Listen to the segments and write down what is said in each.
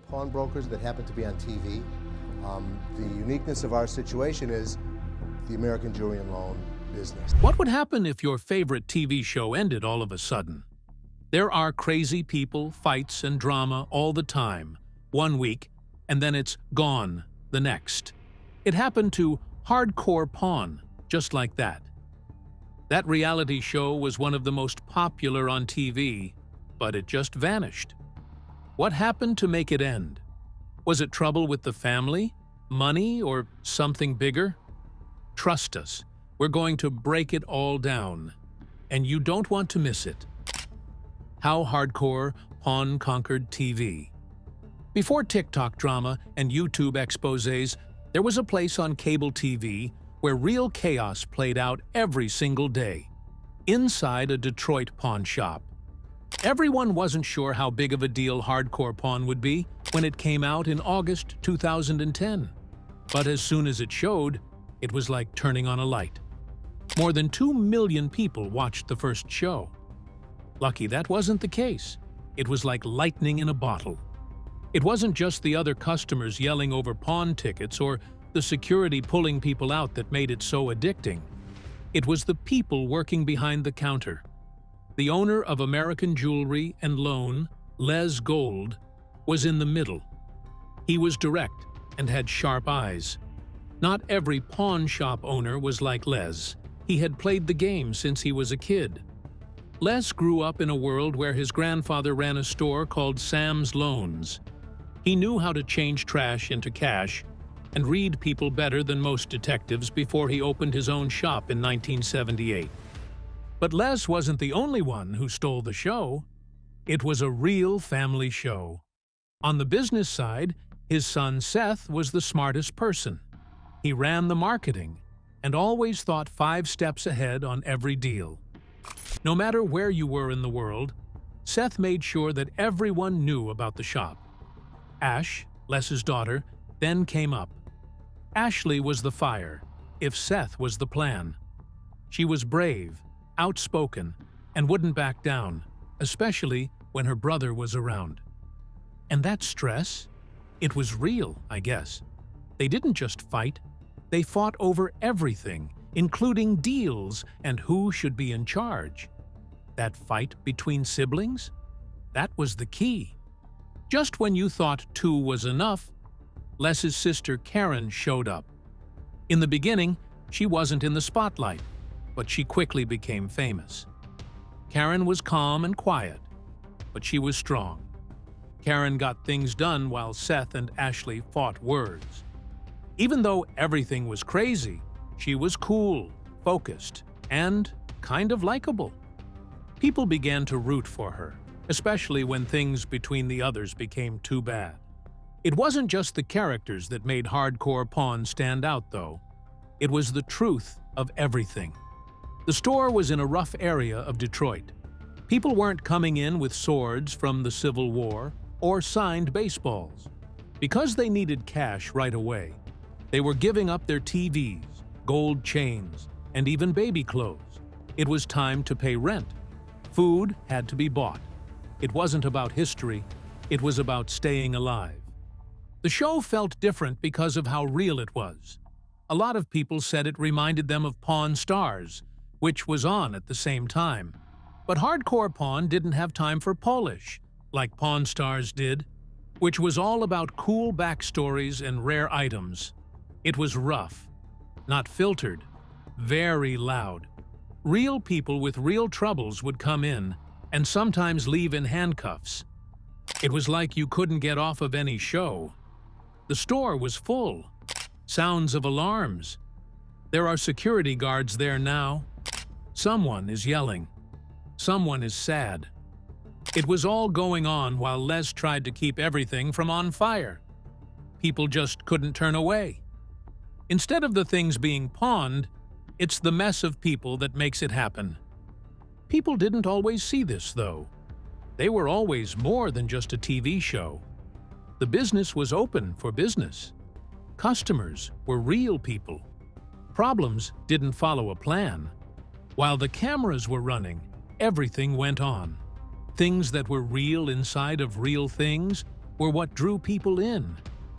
pawnbrokers that happen to be on TV. The uniqueness of our situation is the American jewelry and loan business. What would happen if your favorite TV show ended all of a sudden? There are crazy people, fights, and drama all the time, one week, and then it's gone the next. It happened to Hardcore Pawn, just like that. That reality show was one of the most popular on TV, but it just vanished. What happened to make it end? Was it trouble with the family, money, or something bigger? Trust us, we're going to break it all down, and you don't want to miss it. How Hardcore Pawn Conquered TV. Before TikTok drama and YouTube exposés, there was a place on cable TV where real chaos played out every single day, inside a Detroit pawn shop. Everyone wasn't sure how big of a deal Hardcore Pawn would be when it came out in August 2010. But as soon as it showed, it was like turning on a light. More than 2 million people watched the first show. Lucky that wasn't the case. It was like lightning in a bottle. It wasn't just the other customers yelling over pawn tickets or the security pulling people out that made it so addicting. It was the people working behind the counter. The owner of American Jewelry and Loan, Les Gold, was in the middle. He was direct and had sharp eyes. Not every pawn shop owner was like Les. He had played the game since he was a kid. Les grew up in a world where his grandfather ran a store called Sam's Loans. He knew how to change trash into cash and read people better than most detectives before he opened his own shop in 1978. But Les wasn't the only one who stole the show. It was a real family show. On the business side, his son Seth was the smartest person. He ran the marketing and always thought 5 steps ahead on every deal. No matter where you were in the world, Seth made sure that everyone knew about the shop. Ash, Les's daughter, then came up. Ashley was the fire, if Seth was the plan. She was brave, outspoken, and wouldn't back down, especially when her brother was around. And that stress? It was real, I guess. They didn't just fight. They fought over everything, including deals and who should be in charge. That fight between siblings? That was the key. Just when you thought 2 was enough, Les's sister Karen showed up. In the beginning, she wasn't in the spotlight, but she quickly became famous. Karen was calm and quiet, but she was strong. Karen got things done while Seth and Ashley fought words. Even though everything was crazy, she was cool, focused, and kind of likable. People began to root for her, especially when things between the others became too bad. It wasn't just the characters that made Hardcore Pawn stand out, though. It was the truth of everything. The store was in a rough area of Detroit. People weren't coming in with swords from the Civil War or signed baseballs. Because they needed cash right away, they were giving up their TVs, gold chains, and even baby clothes. It was time to pay rent. Food had to be bought. It wasn't about history, it was about staying alive. The show felt different because of how real it was. A lot of people said it reminded them of Pawn Stars, which was on at the same time. But Hardcore Pawn didn't have time for polish, like Pawn Stars did, which was all about cool backstories and rare items. It was rough, not filtered, very loud. Real people with real troubles would come in and sometimes leave in handcuffs. It was like you couldn't get off of any show. The store was full. Sounds of alarms. There are security guards there now. Someone is yelling. Someone is sad. It was all going on while Les tried to keep everything from on fire. People just couldn't turn away. Instead of the things being pawned, it's the mess of people that makes it happen. People didn't always see this, though. They were always more than just a TV show. The business was open for business. Customers were real people. Problems didn't follow a plan. While the cameras were running, everything went on. Things that were real inside of real things were what drew people in.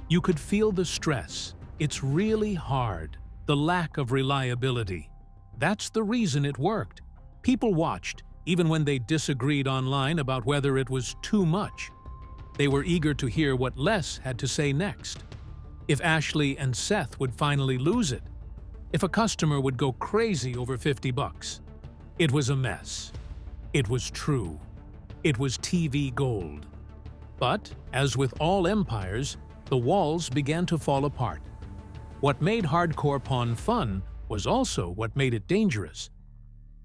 You could feel the stress. It's really hard. The lack of reliability. That's the reason it worked. People watched, even when they disagreed online about whether it was too much. They were eager to hear what Les had to say next. If Ashley and Seth would finally lose it. If a customer would go crazy over $50. It was a mess. It was true. It was TV gold. But, as with all empires, the walls began to fall apart. What made hardcore pawn fun was also what made it dangerous.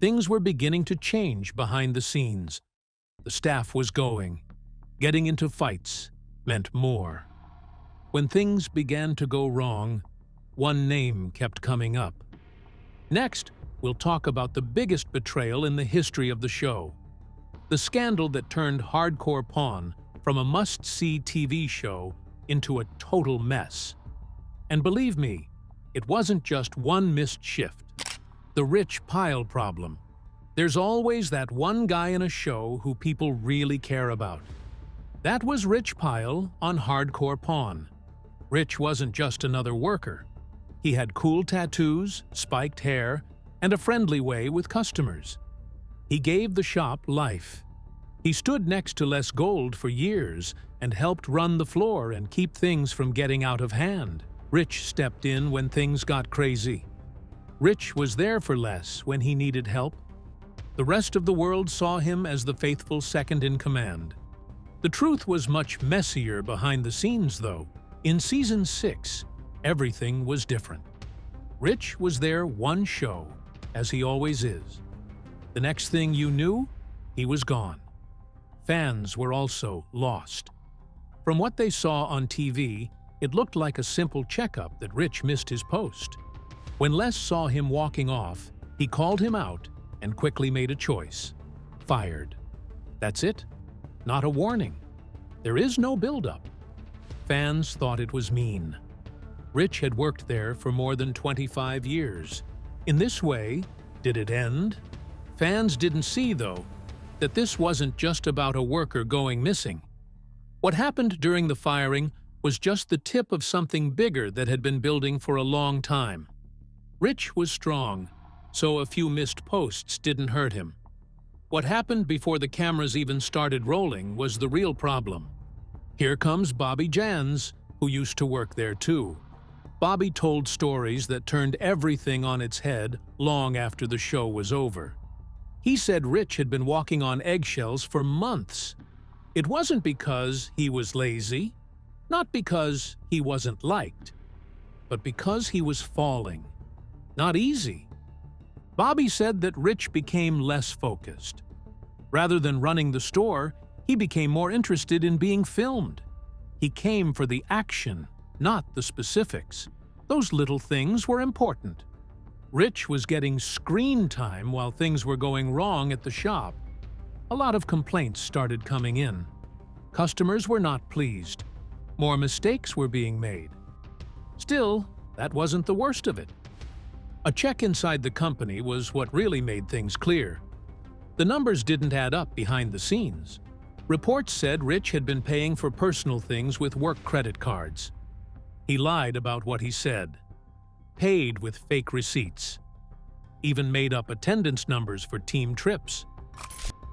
Things were beginning to change behind the scenes. The staff was going. Getting into fights meant more. When things began to go wrong, one name kept coming up. Next, we'll talk about the biggest betrayal in the history of the show. The scandal that turned hardcore pawn from a must-see TV show into a total mess. And believe me, it wasn't just one missed shift. The rich pile problem. There's always that one guy in a show who people really care about. That was Rich Pyle on Hardcore Pawn. Rich wasn't just another worker. He had cool tattoos, spiked hair, and a friendly way with customers. He gave the shop life. He stood next to Les Gold for years and helped run the floor and keep things from getting out of hand. Rich stepped in when things got crazy. Rich was there for Les when he needed help. The rest of the world saw him as the faithful second-in-command. The truth was much messier behind the scenes, though. In Season 6, everything was different. Rich was there one show, as he always is. The next thing you knew, he was gone. Fans were also lost. From what they saw on TV, it looked like a simple checkup that Rich missed his post. When Les saw him walking off, he called him out and quickly made a choice. Fired. That's it. Not a warning. There is no build-up. Fans thought it was mean. Rich had worked there for more than 25 years. In this way, did it end? Fans didn't see, though, that this wasn't just about a worker going missing. What happened during the firing was just the tip of something bigger that had been building for a long time. Rich was strong, so a few missed posts didn't hurt him. What happened before the cameras even started rolling was the real problem. Here comes Bobby Jans, who used to work there too. Bobby told stories that turned everything on its head long after the show was over. He said Rich had been walking on eggshells for months. It wasn't because he was lazy, not because he wasn't liked, but because he was falling. Not easy. Bobby said that Rich became less focused. Rather than running the store, he became more interested in being filmed. He came for the action, not the specifics. Those little things were important. Rich was getting screen time while things were going wrong at the shop. A lot of complaints started coming in. Customers were not pleased. More mistakes were being made. Still, that wasn't the worst of it. A check inside the company was what really made things clear. The numbers didn't add up behind the scenes. Reports said Rich had been paying for personal things with work credit cards. He lied about what he said. Paid with fake receipts. Even made up attendance numbers for team trips.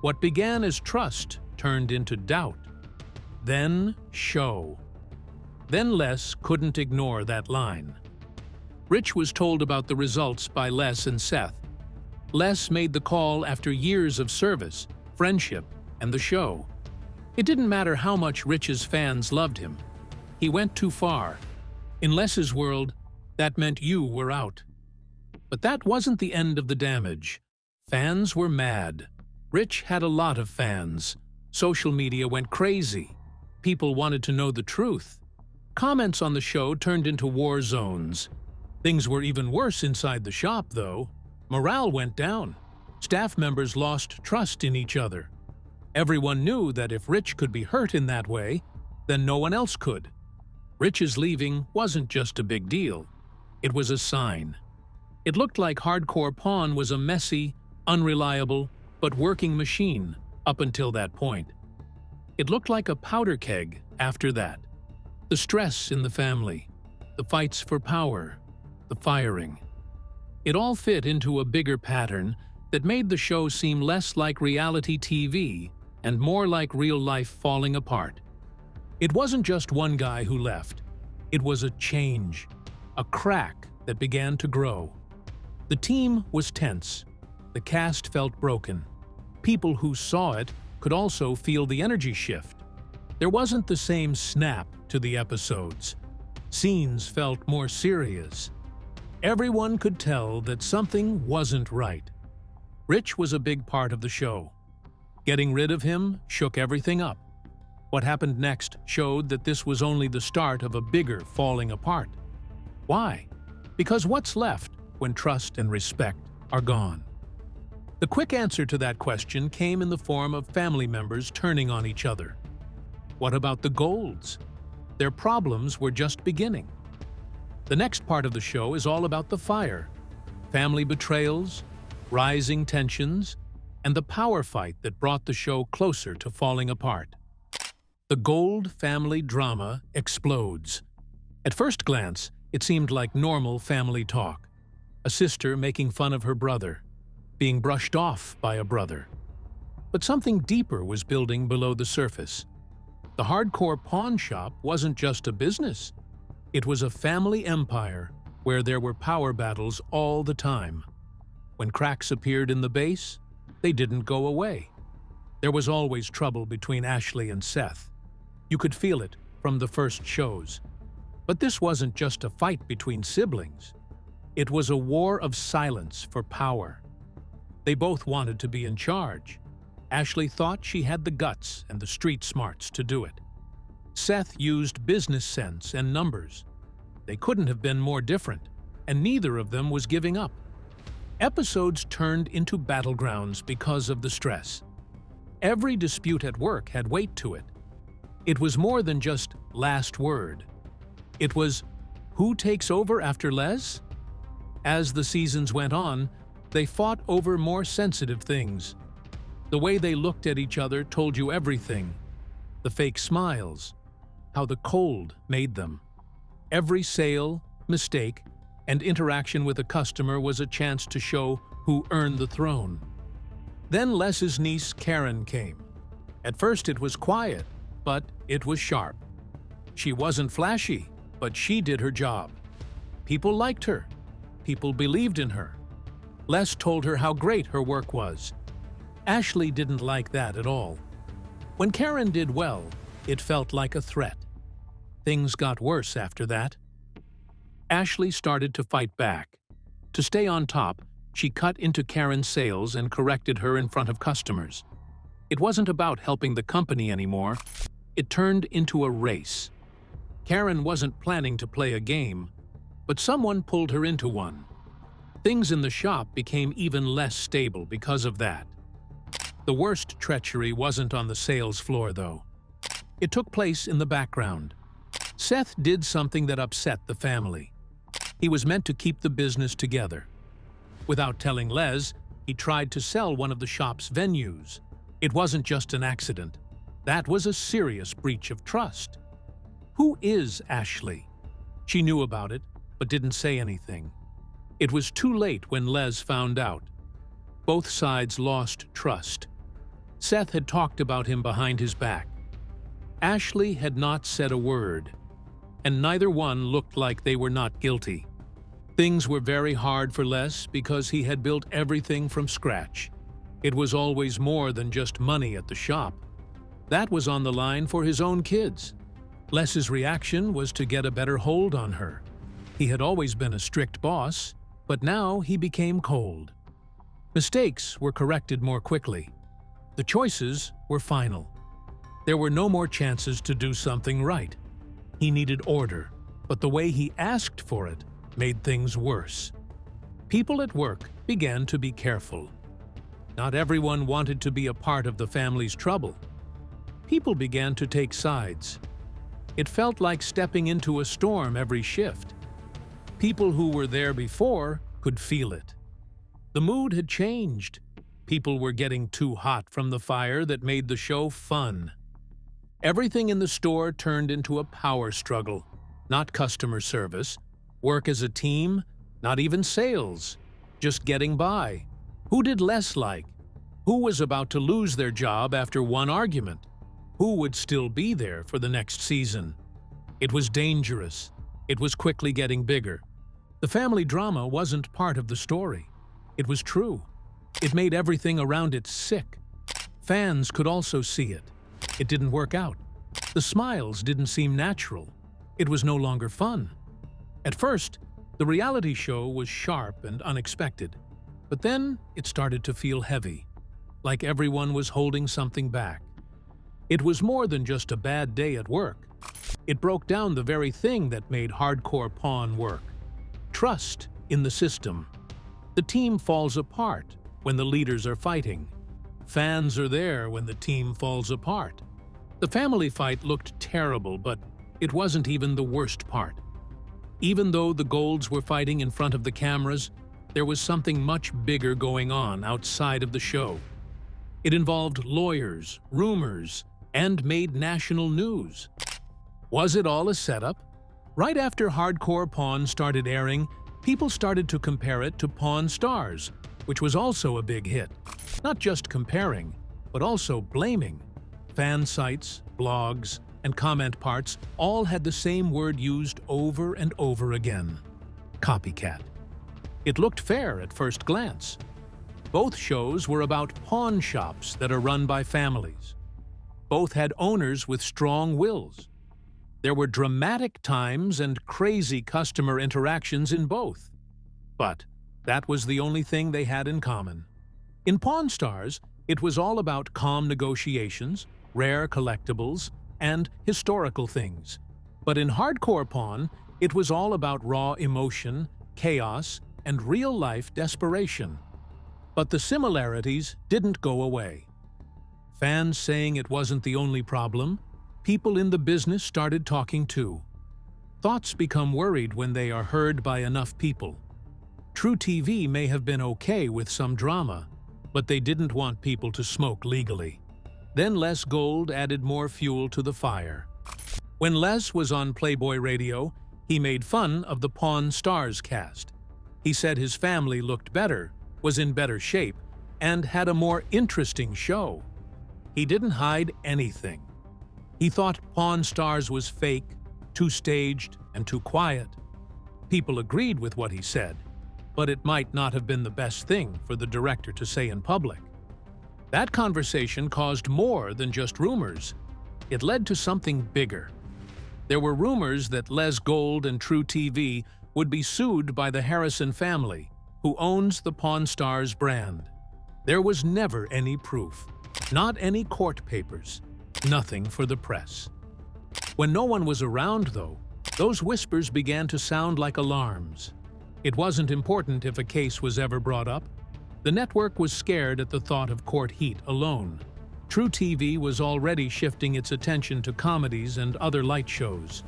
What began as trust turned into doubt. Then show. Then Les couldn't ignore that line. Rich was told about the results by Les and Seth. Les made the call after years of service, friendship, and the show. It didn't matter how much Rich's fans loved him. He went too far. In Les's world, that meant you were out. But that wasn't the end of the damage. Fans were mad. Rich had a lot of fans. Social media went crazy. People wanted to know the truth. Comments on the show turned into war zones. Things were even worse inside the shop, though. Morale went down. Staff members lost trust in each other. Everyone knew that if Rich could be hurt in that way, then no one else could. Rich's leaving wasn't just a big deal. It was a sign. It looked like Hardcore Pawn was a messy, unreliable, but working machine up until that point. It looked like a powder keg after that. The stress in the family, the fights for power, the firing. It all fit into a bigger pattern that made the show seem less like reality TV and more like real life falling apart. It wasn't just one guy who left. It was a change, a crack that began to grow. The team was tense. The cast felt broken. People who saw it could also feel the energy shift. There wasn't the same snap to the episodes. Scenes felt more serious. Everyone could tell that something wasn't right. Rich was a big part of the show. Getting rid of him shook everything up. What happened next showed that this was only the start of a bigger falling apart. Why? Because what's left when trust and respect are gone? The quick answer to that question came in the form of family members turning on each other. What about the Golds? Their problems were just beginning. The next part of the show is all about the fire, family betrayals, rising tensions, and the power fight that brought the show closer to falling apart. The Gold family drama explodes. At first glance, it seemed like normal family talk. A sister making fun of her brother, being brushed off by a brother. But something deeper was building below the surface. The hardcore pawn shop wasn't just a business. It was a family empire where there were power battles all the time. When cracks appeared in the base, they didn't go away. There was always trouble between Ashley and Seth. You could feel it from the first shows. But this wasn't just a fight between siblings. It was a war of silence for power. They both wanted to be in charge. Ashley thought she had the guts and the street smarts to do it. Seth used business sense and numbers. They couldn't have been more different, and neither of them was giving up. Episodes turned into battlegrounds because of the stress. Every dispute at work had weight to it. It was more than just last word. It was, who takes over after Les? As the seasons went on, they fought over more sensitive things. The way they looked at each other told you everything. The fake smiles, how the cold made them. Every sale, mistake, and interaction with a customer was a chance to show who earned the throne. Then Les's niece Karen came. At first it was quiet, but it was sharp. She wasn't flashy, but she did her job. People liked her. People believed in her. Les told her how great her work was. Ashley didn't like that at all. When Karen did well, it felt like a threat. Things got worse after that. Ashley started to fight back. To stay on top, she cut into Karen's sales and corrected her in front of customers. It wasn't about helping the company anymore. It turned into a race. Karen wasn't planning to play a game, but someone pulled her into one. Things in the shop became even less stable because of that. The worst treachery wasn't on the sales floor, though. It took place in the background. Seth did something that upset the family. He was meant to keep the business together. Without telling Les, he tried to sell one of the shop's venues. It wasn't just an accident. That was a serious breach of trust. Who is Ashley? She knew about it, but didn't say anything. It was too late when Les found out. Both sides lost trust. Seth had talked about him behind his back. Ashley had not said a word, and neither one looked like they were not guilty. Things were very hard for Les because he had built everything from scratch. It was always more than just money at the shop. That was on the line for his own kids. Les's reaction was to get a better hold on her. He had always been a strict boss, but now he became cold. Mistakes were corrected more quickly. The choices were final. There were no more chances to do something right. He needed order, but the way he asked for it made things worse. People at work began to be careful. Not everyone wanted to be a part of the family's trouble. People began to take sides. It felt like stepping into a storm every shift. People who were there before could feel it. The mood had changed. People were getting too hot from the fire that made the show fun. Everything in the store turned into a power struggle, not customer service, work as a team, not even sales, just getting by. Who did Les like? Who was about to lose their job after one argument? Who would still be there for the next season? It was dangerous. It was quickly getting bigger. The family drama wasn't part of the story. It was true. It made everything around it sick. Fans could also see it. It didn't work out. The smiles didn't seem natural. It was no longer fun. At first, the reality show was sharp and unexpected. But then it started to feel heavy, like everyone was holding something back. It was more than just a bad day at work. It broke down the very thing that made hardcore pawn work: trust in the system. The team falls apart when the leaders are fighting. Fans are there when the team falls apart. The family fight looked terrible, but it wasn't even the worst part. Even though the Golds were fighting in front of the cameras, there was something much bigger going on outside of the show. It involved lawyers, rumors, and made national news. Was it all a setup? Right after Hardcore Pawn started airing, people started to compare it to Pawn Stars, which was also a big hit. Not just comparing, but also blaming. Fan sites, blogs, and comment parts all had the same word used over and over again: copycat. It looked fair at first glance. Both shows were about pawn shops that are run by families. Both had owners with strong wills. There were dramatic times and crazy customer interactions in both. But that was the only thing they had in common. In Pawn Stars, it was all about calm negotiations, rare collectibles, and historical things. But in Hardcore Pawn, it was all about raw emotion, chaos, and real-life desperation. But the similarities didn't go away. Fans saying it wasn't the only problem, people in the business started talking too. Thoughts become worried when they are heard by enough people. True TV may have been okay with some drama, but they didn't want people to smoke legally. Then Les Gold added more fuel to the fire. When Les was on Playboy Radio, he made fun of the Pawn Stars cast. He said his family looked better, was in better shape, and had a more interesting show. He didn't hide anything. He thought Pawn Stars was fake, too staged, and too quiet. People agreed with what he said, but it might not have been the best thing for the director to say in public. That conversation caused more than just rumors. It led to something bigger. There were rumors that Les Gold and True TV would be sued by the Harrison family, who owns the Pawn Stars brand. There was never any proof, not any court papers, nothing for the press. When no one was around, though, those whispers began to sound like alarms. It wasn't important if a case was ever brought up. The network was scared at the thought of court heat alone. True TV was already shifting its attention to comedies and other light shows.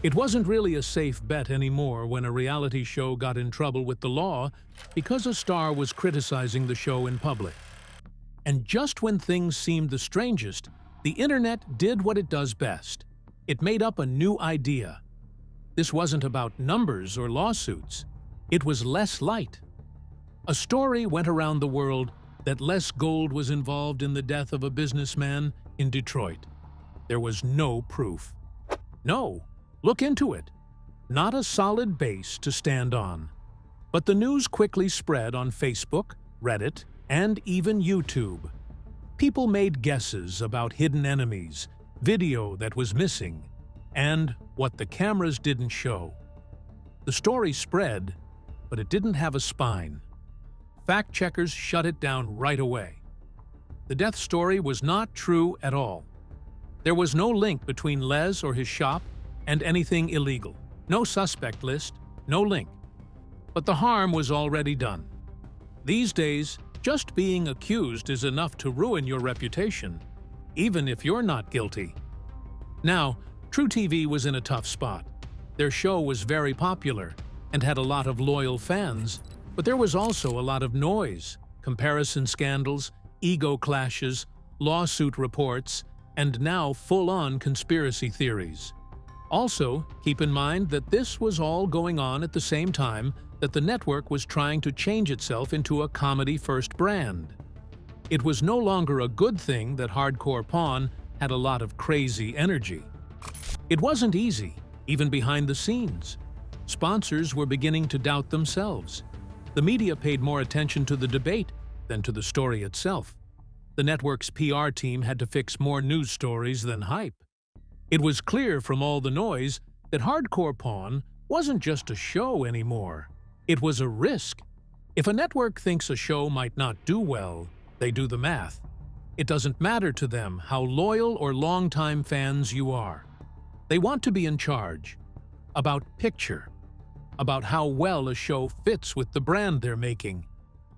It wasn't really a safe bet anymore when a reality show got in trouble with the law because a star was criticizing the show in public. And just when things seemed the strangest, the internet did what it does best. It made up a new idea. This wasn't about numbers or lawsuits. It was less light. A story went around the world that Les Gold was involved in the death of a businessman in Detroit. There was no proof. No, look into it. Not a solid base to stand on. But the news quickly spread on Facebook, Reddit, and even YouTube. People made guesses about hidden enemies, video that was missing, and what the cameras didn't show. The story spread, but it didn't have a spine. Fact-checkers shut it down right away. The death story was not true at all. There was no link between Les or his shop and anything illegal. No suspect list, no link. But the harm was already done. These days, just being accused is enough to ruin your reputation, even if you're not guilty. Now, True TV was in a tough spot. Their show was very popular and had a lot of loyal fans, but there was also a lot of noise, comparison scandals, ego clashes, lawsuit reports, and now full-on conspiracy theories. Also, keep in mind that this was all going on at the same time that the network was trying to change itself into a comedy-first brand. It was no longer a good thing that Hardcore Pawn had a lot of crazy energy. It wasn't easy, even behind the scenes. Sponsors were beginning to doubt themselves. The media paid more attention to the debate than to the story itself. The network's PR team had to fix more news stories than hype. It was clear from all the noise that Hardcore Pawn wasn't just a show anymore. It was a risk. If a network thinks a show might not do well, they do the math. It doesn't matter to them how loyal or longtime fans you are. They want to be in charge. About picture. About how well a show fits with the brand they're making.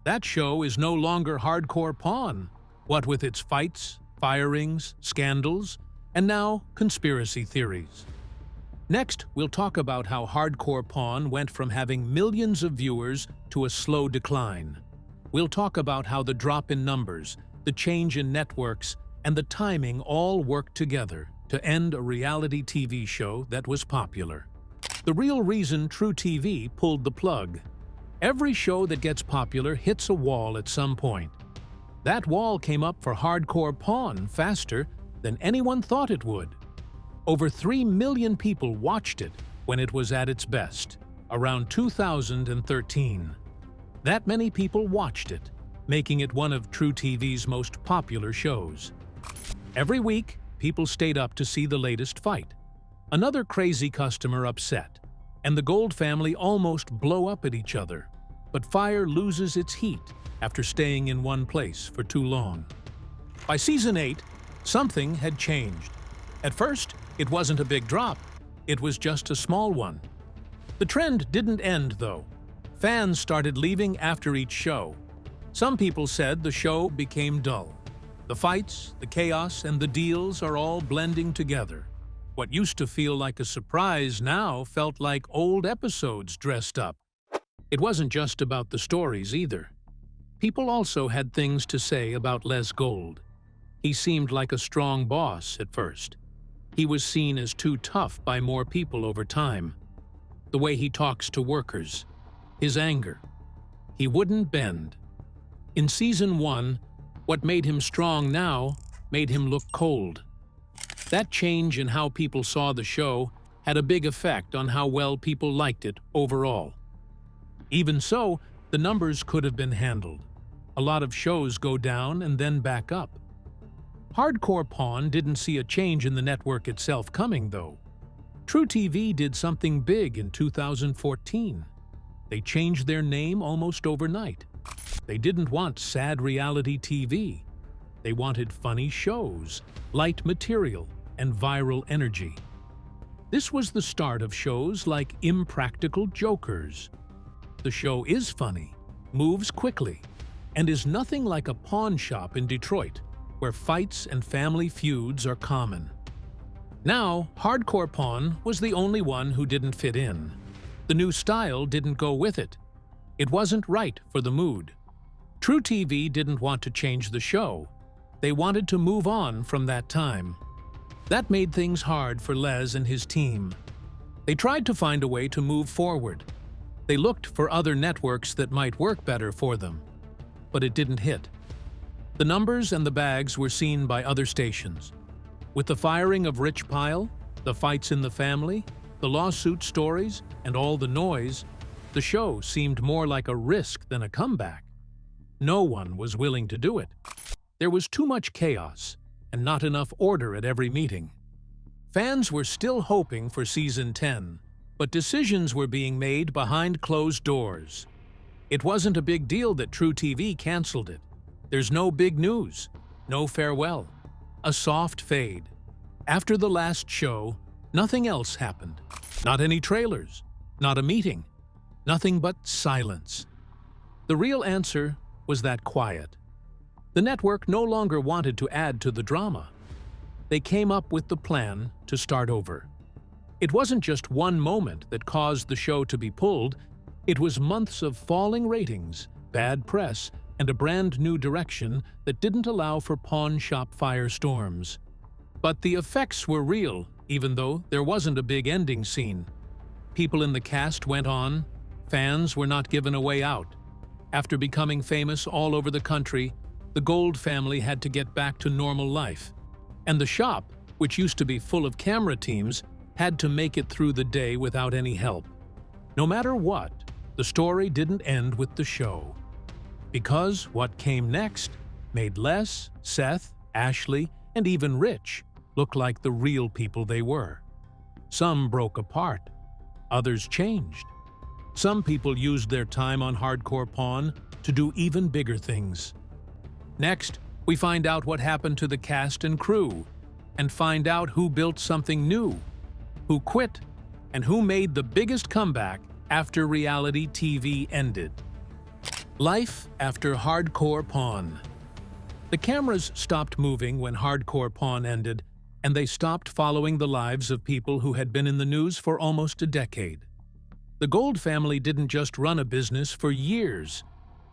That show is no longer Hardcore Pawn, what with its fights, firings, scandals, and now conspiracy theories. Next, we'll talk about how Hardcore Pawn went from having millions of viewers to a slow decline. We'll talk about how the drop in numbers, the change in networks, and the timing all worked together to end a reality TV show that was popular. The real reason True TV pulled the plug. Every show that gets popular hits a wall at some point. That wall came up for Hardcore Pawn faster than anyone thought it would. Over 3 million people watched it when it was at its best, around 2013. That many people watched it, making it one of True TV's most popular shows. Every week, people stayed up to see the latest fight. Another crazy customer upset, and the Gold family almost blow up at each other. But fire loses its heat after staying in one place for too long. By season 8, something had changed. At first, it wasn't a big drop. It was just a small one. The trend didn't end, though. Fans started leaving after each show. Some people said the show became dull. The fights, the chaos, and the deals are all blending together. What used to feel like a surprise now felt like old episodes dressed up. It wasn't just about the stories either. People also had things to say about Les Gold. He seemed like a strong boss at first. He was seen as too tough by more people over time. The way he talks to workers. His anger. He wouldn't bend. In Season 1, what made him strong now made him look cold. That change in how people saw the show had a big effect on how well people liked it overall. Even so, the numbers could have been handled. A lot of shows go down and then back up. Hardcore Pawn didn't see a change in the network itself coming, though. True TV did something big in 2014. They changed their name almost overnight. They didn't want sad reality TV. They wanted funny shows, light material, and viral energy. This was the start of shows like Impractical Jokers. The show is funny, moves quickly, and is nothing like a pawn shop in Detroit, where fights and family feuds are common. Now, Hardcore Pawn was the only one who didn't fit in. The new style didn't go with it. It wasn't right for the mood. True TV didn't want to change the show. They wanted to move on from that time. That made things hard for Les and his team. They tried to find a way to move forward. They looked for other networks that might work better for them. But it didn't hit. The numbers and the bags were seen by other stations. With the firing of Rich Pyle, the fights in the family, the lawsuit stories, and all the noise, the show seemed more like a risk than a comeback. No one was willing to do it. There was too much chaos and not enough order at every meeting. Fans were still hoping for Season 10, but decisions were being made behind closed doors. It wasn't a big deal that True TV canceled it. There's no big news, no farewell, a soft fade. After the last show, nothing else happened. Not any trailers, not a meeting, nothing but silence. The real answer was that quiet. The network no longer wanted to add to the drama. They came up with the plan to start over. It wasn't just one moment that caused the show to be pulled. It was months of falling ratings, bad press, and a brand new direction that didn't allow for pawn shop firestorms. But the effects were real, even though there wasn't a big ending scene. People in the cast went on. Fans were not given a way out. After becoming famous all over the country, the Gold family had to get back to normal life. And the shop, which used to be full of camera teams, had to make it through the day without any help. No matter what, the story didn't end with the show. Because what came next made Les, Seth, Ashley, and even Rich look like the real people they were. Some broke apart. Others changed. Some people used their time on Hardcore Pawn to do even bigger things. Next, we find out what happened to the cast and crew, and find out who built something new, who quit, and who made the biggest comeback after reality TV ended. Life after Hardcore Pawn. The cameras stopped moving when Hardcore Pawn ended, and they stopped following the lives of people who had been in the news for almost a decade. The Gold family didn't just run a business for years.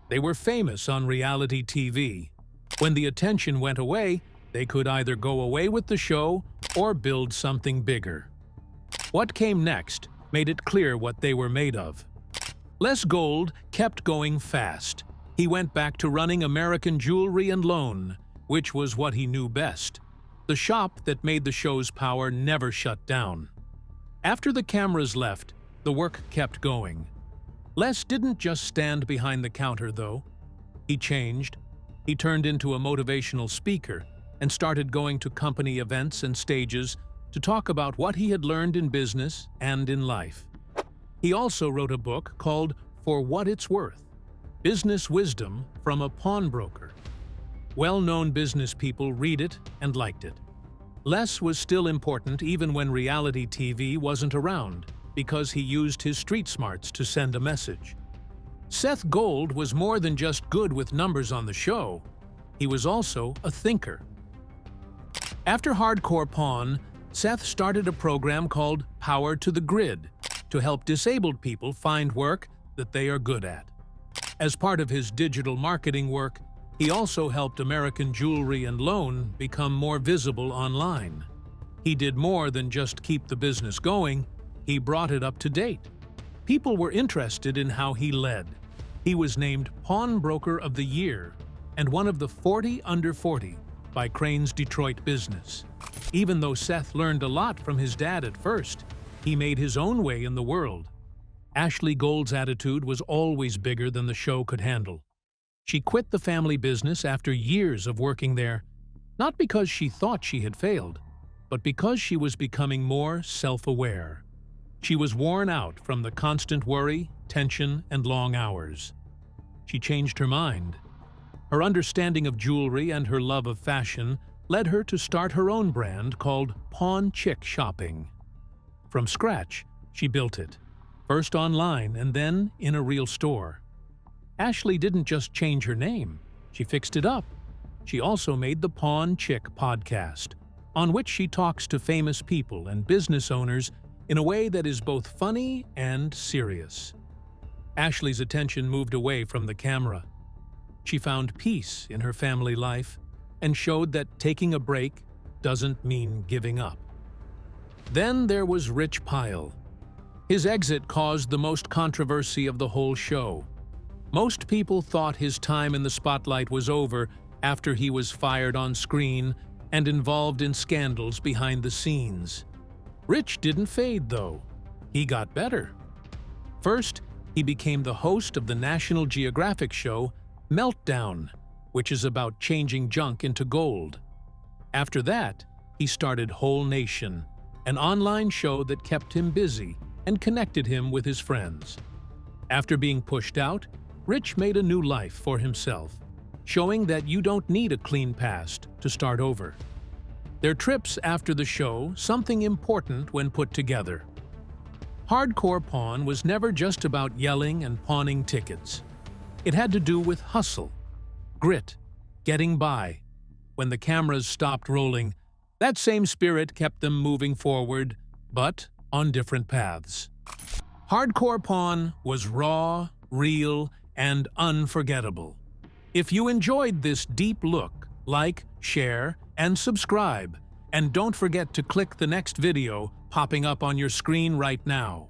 They were famous on reality TV. When the attention went away, they could either go away with the show or build something bigger. What came next made it clear what they were made of. Les Gold kept going fast. He went back to running American Jewelry and Loan, which was what he knew best. The shop that made the show's power never shut down. After the cameras left, the work kept going. Les didn't just stand behind the counter, though. He changed. He turned into a motivational speaker and started going to company events and stages to talk about what he had learned in business and in life. He also wrote a book called For What It's Worth: Business Wisdom from a Pawnbroker. Well-known business people read it and liked it. Les was still important even when reality TV wasn't around, because he used his street smarts to send a message. Seth Gold was more than just good with numbers on the show. He was also a thinker. After Hardcore Pawn, Seth started a program called Power to the Grid to help disabled people find work that they are good at. As part of his digital marketing work, he also helped American Jewelry and Loan become more visible online. He did more than just keep the business going, he brought it up to date. People were interested in how he led. He was named Pawnbroker of the Year and one of the 40 under 40 by Crane's Detroit Business. Even though Seth learned a lot from his dad at first, he made his own way in the world. Ashley Gold's attitude was always bigger than the show could handle. She quit the family business after years of working there, not because she thought she had failed, but because she was becoming more self-aware. She was worn out from the constant worry, tension, and long hours. She changed her mind. Her understanding of jewelry and her love of fashion led her to start her own brand called Pawn Chick Shopping. From scratch, she built it, first online and then in a real store. Ashley didn't just change her name, she fixed it up. She also made the Pawn Chick podcast, on which she talks to famous people and business owners in a way that is both funny and serious. Ashley's attention moved away from the camera. She found peace in her family life and showed that taking a break doesn't mean giving up. Then there was Rich Pyle. His exit caused the most controversy of the whole show. Most people thought his time in the spotlight was over after he was fired on screen and involved in scandals behind the scenes. Rich didn't fade, though. He got better. First, he became the host of the National Geographic show Meltdown, which is about changing junk into gold. After that, he started Whole Nation, an online show that kept him busy and connected him with his friends. After being pushed out, Rich made a new life for himself, showing that you don't need a clean past to start over. Their trips after the show, something important when put together. Hardcore Pawn was never just about yelling and pawning tickets. It had to do with hustle, grit, getting by. When the cameras stopped rolling, that same spirit kept them moving forward, but on different paths. Hardcore Pawn was raw, real, and unforgettable. If you enjoyed this deep look, like, share, and subscribe, And don't forget to click the next video popping up on your screen right now.